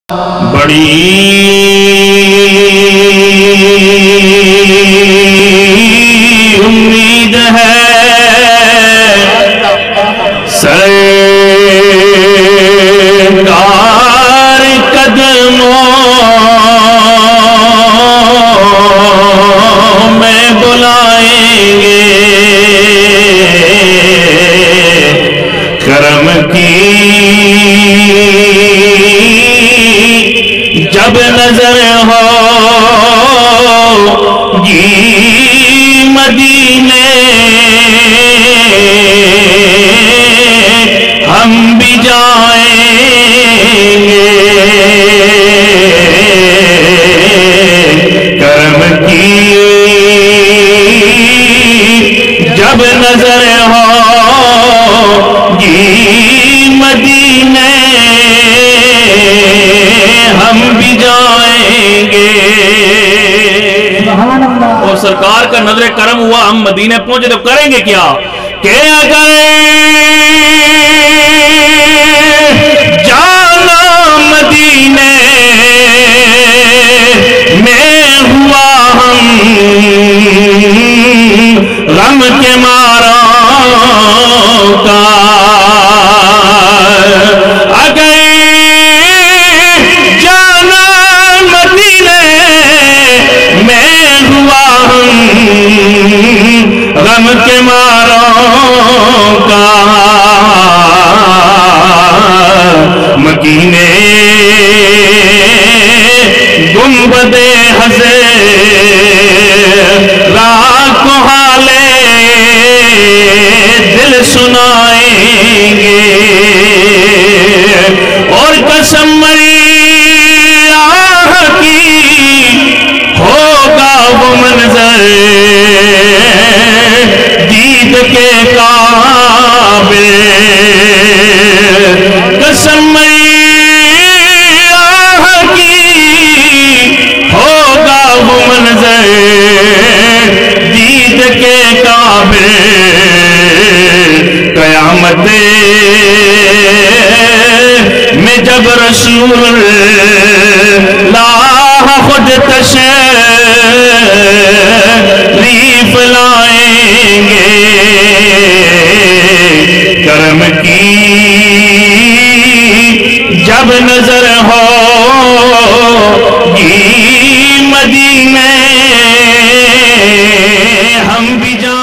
بڑی امید ہے سرکار قدموں میں بلائیں گے کرم کی جب نظر ہوگی مدینے ہم بھی جائیں گے کرم کی جب نظر ہوگی مدینے ہم بھی جائیں گے۔ اور سرکار کا نظر کرم ہوا، ہم مدینے پہنچے تو کریں گے کیا کہ اگر جانا مدینے میں ہوا ہم غم کے ماروں کا، اگر جانا مدینے میں ہوا ہم غم کے ماروں کا، مکینے گنبد حضرا کو حالے دل سنائیں گے، اور قسم مری آہ کی ہوگا وہ منظر دید کے قابل، قسم مری آہ کی ہوگا وہ منظر دید کے قابل، قیامت میں جب رسول اللہ خود تشریف لائیں گے، کرم کی جب نظر ہوگی مدینے ہم بھی جائیں گے۔